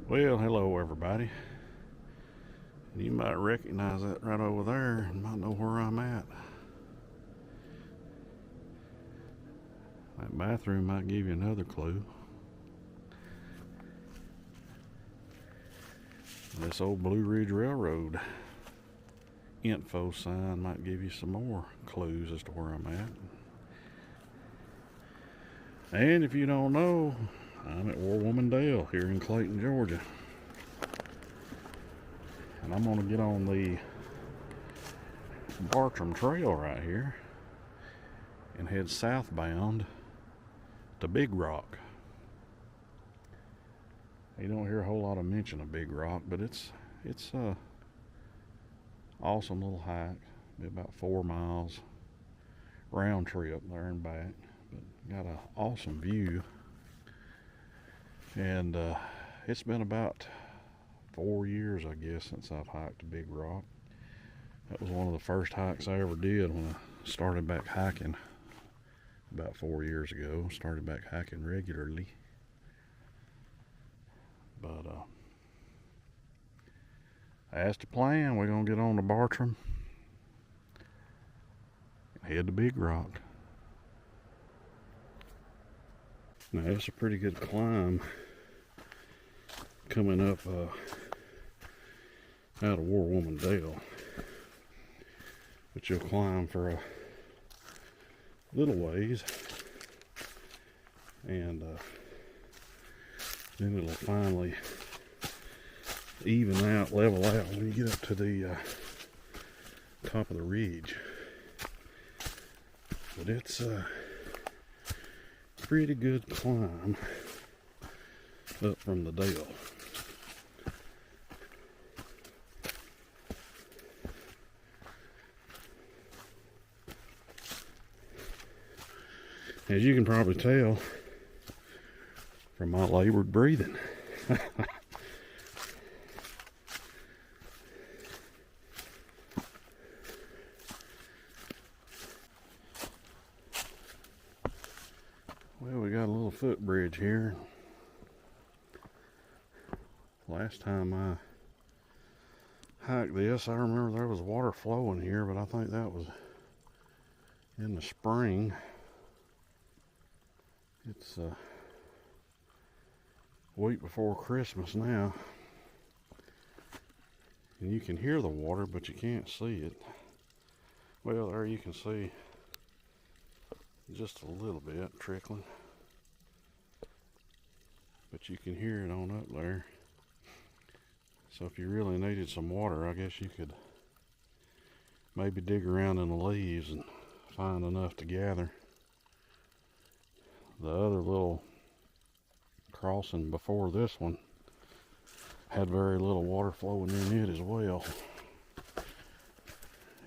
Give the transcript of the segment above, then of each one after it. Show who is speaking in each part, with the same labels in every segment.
Speaker 1: Well, hello everybody. You might recognize that right over there and might know where I'm at. That bathroom might give you another clue. This old Blue Ridge Railroad info sign might give you some more clues as to where I'm at. And if you don't know, I'm at Warwoman Dell here in Clayton, Georgia. And I'm going to get on the Bartram Trail right here and head southbound to Big Rock. You don't hear a whole lot of mention of Big Rock, but it's a awesome little hike. Be about 4 miles round trip there and back, but got an awesome view. And it's been about 4 years, I guess, since I've hiked Big Rock. That was one of the first hikes I ever did when I started back hiking about 4 years ago. Started back hiking regularly. But as to plan, we're going to get on to Bartram and head to Big Rock. Now, it's a pretty good climb coming up out of Warwoman Dell, but you'll climb for a little ways, and then it'll finally even out, level out when you get up to the top of the ridge. But it's a pretty good climb up from the dell. As you can probably tell from my labored breathing. Well, we got a little footbridge here. Last time I hiked this, I remember there was water flowing here, but I think that was in the spring. It's a week before Christmas now, and you can hear the water, but you can't see it. Well, there you can see just a little bit trickling, but you can hear it on up there. So if you really needed some water, I guess you could maybe dig around in the leaves and find enough to gather. The other little crossing before this one had very little water flowing in it as well.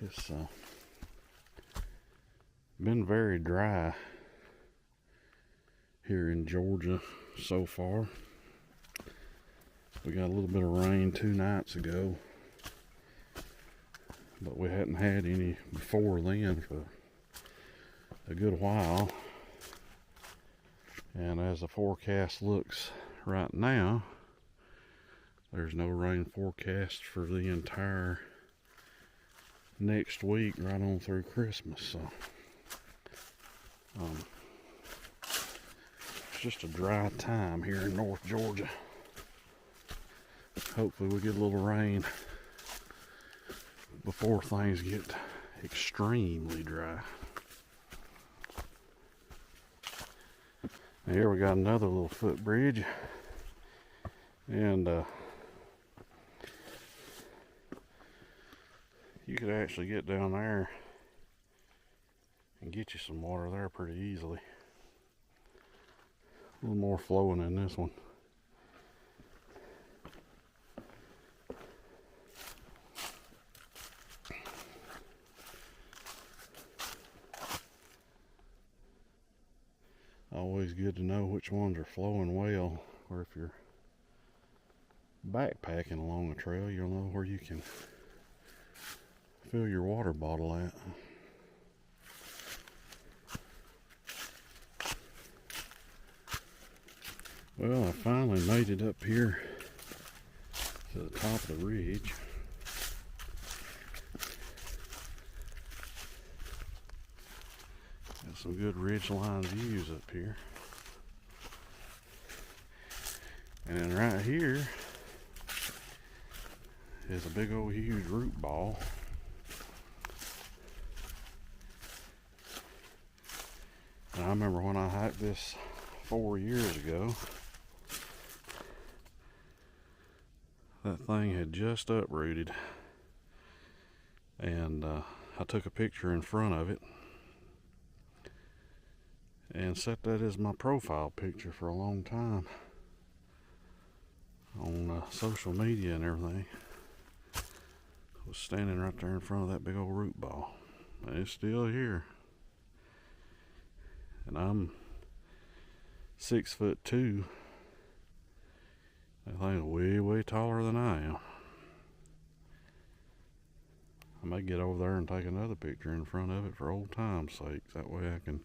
Speaker 1: It's been very dry here in Georgia so far. We got a little bit of rain 2 nights ago, but we hadn't had any before then for a good while. And as the forecast looks right now, there's no rain forecast for the entire next week right on through Christmas. So it's just a dry time here in North Georgia. Hopefully we get a little rain before things get extremely dry. Here we got another little footbridge, and you could actually get down there and get you some water there pretty easily. A little more flowing in this one. Always good to know which ones are flowing well, or if you're backpacking along the trail, you'll know where you can fill your water bottle at. Well, I finally made it up here to the top of the ridge. Got some good ridgeline views up here. And then right here is a big old huge root ball. And I remember when I hiked this 4 years ago, that thing had just uprooted, and I took a picture in front of it and set that as my profile picture for a long time on social media and everything. I was standing right there in front of that big old root ball, and it's still here. And I'm 6'2". That thing's way taller than I am. I may get over there and take another picture in front of it for old time's sake. That way I can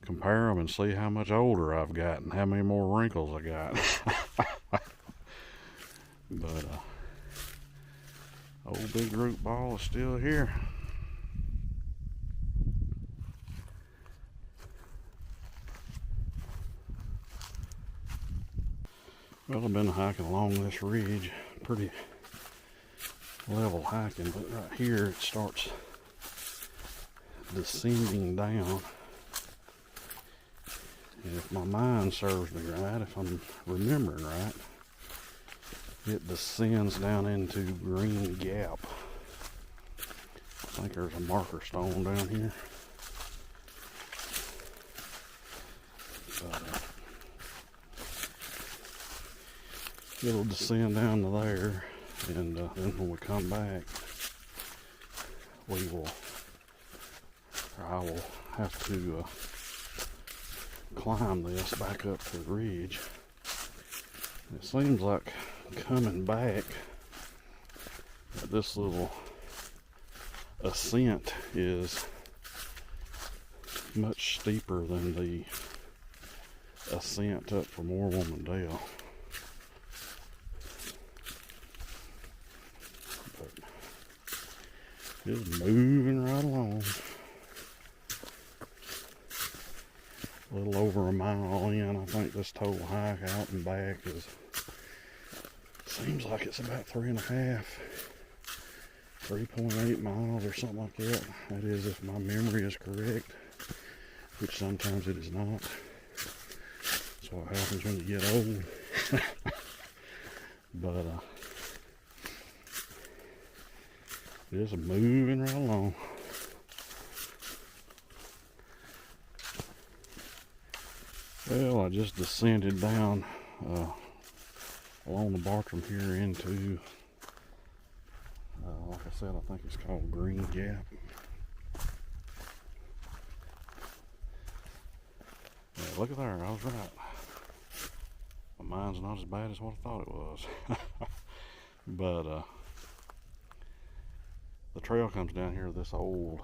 Speaker 1: compare them and see how much older I've got and how many more wrinkles I got. But old big root ball is still here. Well, I've been hiking along this ridge, pretty level hiking, but right here it starts descending down. And if my mind serves me right, if I'm remembering right, it descends down into Green Gap. I think there's a marker stone down here. But, it'll descend down to there, and then when we come back, I will have to climb this back up to the ridge. It seems like coming back, this little ascent is much steeper than the ascent up from Warwoman Dell. Just moving right along. A little over a mile in. I think this total hike out and back seems like it's about 3.8 miles or something like that. That is, if my memory is correct, which sometimes it is not. That's what happens when you get old. But just moving right along. Well, I just descended down along the Bartram here into, like I said, I think it's called Green Gap. Yeah, look at there, I was right. My mind's not as bad as what I thought it was. But the trail comes down here, this old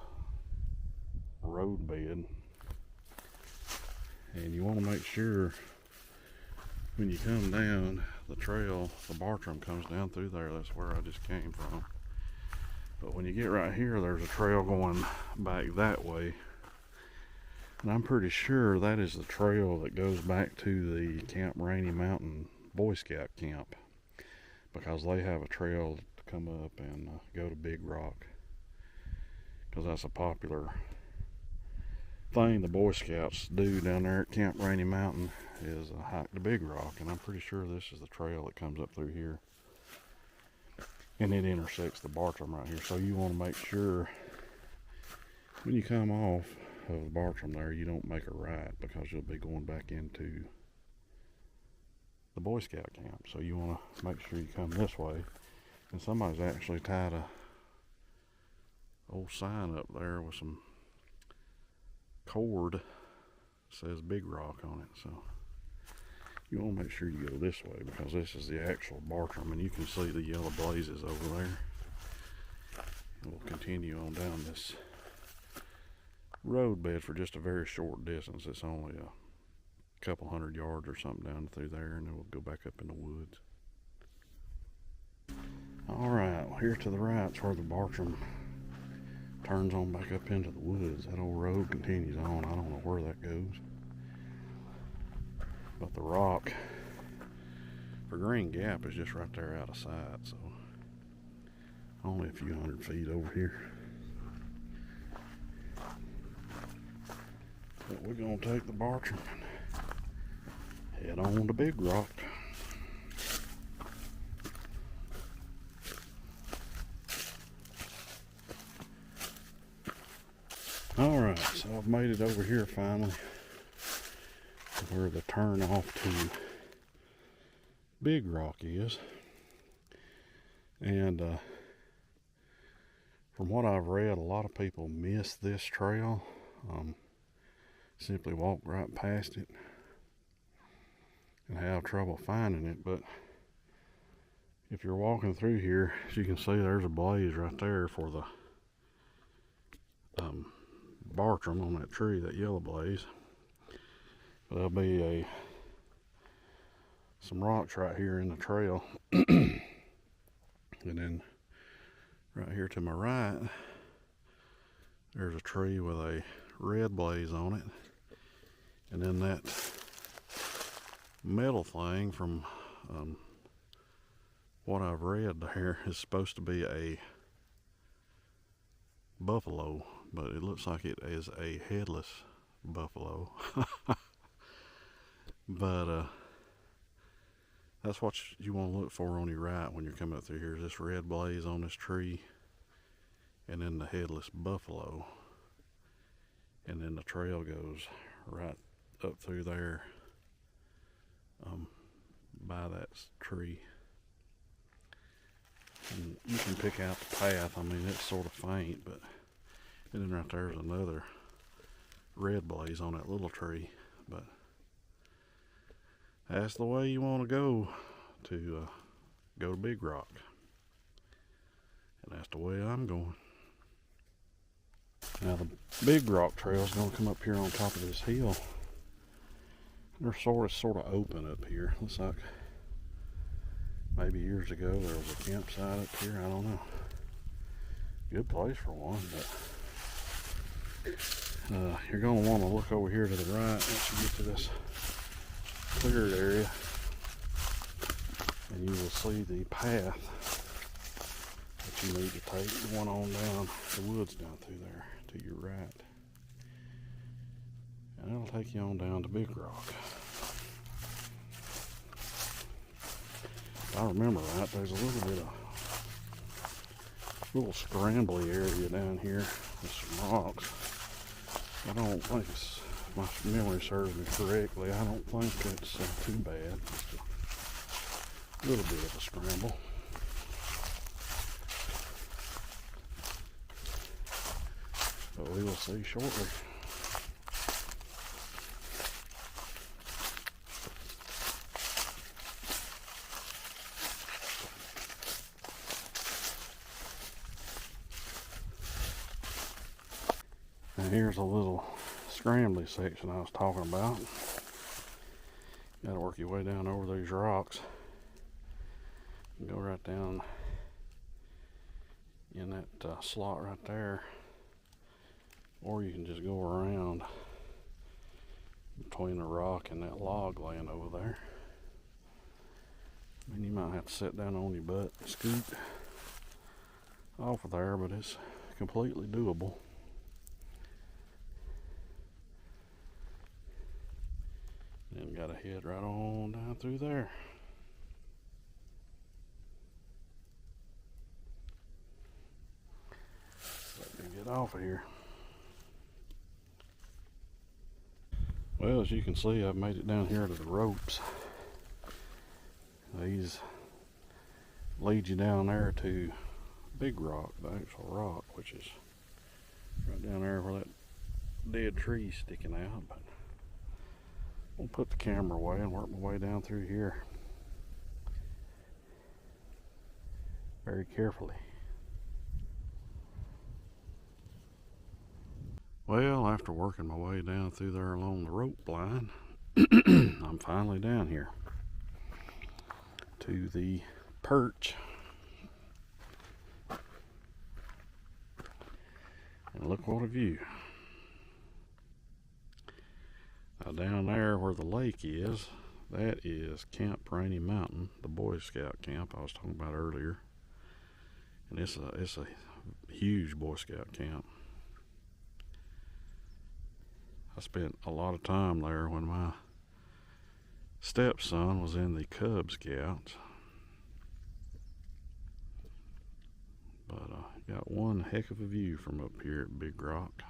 Speaker 1: road bed, and you want to make sure when you come down the trail, the Bartram comes down through there. That's where I just came from. But when you get right here, there's a trail going back that way, and I'm pretty sure that is the trail that goes back to the Camp Rainy Mountain Boy Scout camp, because they have a trail to come up and go to Big Rock, because that's a popular thing the Boy Scouts do down there at Camp Rainy Mountain, is a hike to Big Rock. And I'm pretty sure this is the trail that comes up through here, and it intersects the Bartram right here. So you want to make sure when you come off of the Bartram there, you don't make a right, because you'll be going back into the Boy Scout camp. So you want to make sure you come this way. And somebody's actually tied a old sign up there with some cord that says Big Rock on it. So you want to make sure you go this way, because this is the actual Bartram, and you can see the yellow blazes over there. And we'll continue on down this road bed for just a very short distance. It's only a couple hundred yards or something down through there, and then we'll go back up in the woods. Alright, well, here to the right's where the Bartram turns on back up into the woods. That old road continues on. I don't know where that goes. But the rock for Green Gap is just right there out of sight, so only a few hundred feet over here. But we're gonna take the Bartram and head on to Big Rock. Alright, so I've made it over here finally to where the turn off to Big Rock is. And from what I've read, a lot of people miss this trail. Simply walk right past it and have trouble finding it. But if you're walking through here, as you can see, there's a blaze right there for the Bartram on that tree, that yellow blaze. But there'll be some rocks right here in the trail. And then right here to my right, there's a tree with a red blaze on it. And then that metal thing, from what I've read there, is supposed to be a buffalo, but it looks like it is a headless buffalo. But that's what you want to look for on your right when you're coming up through here, is this red blaze on this tree, and then the headless buffalo. And then the trail goes right up through there by that tree. And you can pick out the path. I mean, it's sort of faint, but and then right there's another red blaze on that little tree. But that's the way you want to go to Big Rock. And that's the way I'm going. Now the Big Rock Trail is going to come up here on top of this hill. They're sort of open up here. Looks like maybe years ago there was a campsite up here. I don't know. Good place for one, but you're going to want to look over here to the right once you get to this cleared area, and you will see the path that you need to take going on down the woods down through there to your right. And it'll take you on down to Big Rock. If I remember right, there's a little scrambly area down here with some rocks. I don't think it's, if my memory serves me correctly, I don't think it's too bad. Just a little bit of a scramble. But we will see shortly. And here's a little scrambly section I was talking about. You gotta work your way down over these rocks and go right down in that slot right there, or you can just go around between the rock and that log laying over there. I mean, you might have to sit down on your butt and scoot off of there, but it's completely doable. Then gotta head right on down through there. Let me get off of here. Well, as you can see, I've made it down here to the ropes. These lead you down there to Big Rock, the actual rock, which is right down there where that dead tree's sticking out. But I'll put the camera away and work my way down through here very carefully. Well, after working my way down through there along the rope line, I'm finally down here to the perch what a view. Now down there where the lake is, that is Camp Rainy Mountain, the Boy Scout camp I was talking about earlier. And it's a huge Boy Scout camp. I spent a lot of time there when my stepson was in the Cub Scouts. But got one heck of a view from up here at Big Rock.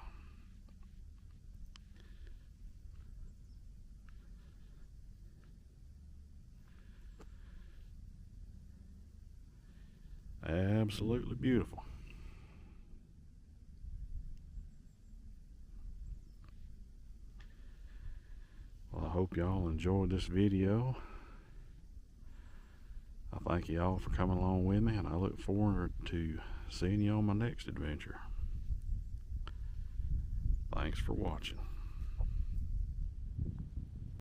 Speaker 1: Absolutely beautiful. Well, I hope y'all enjoyed this video. I thank y'all for coming along with me, and I look forward to seeing you on my next adventure. Thanks for watching.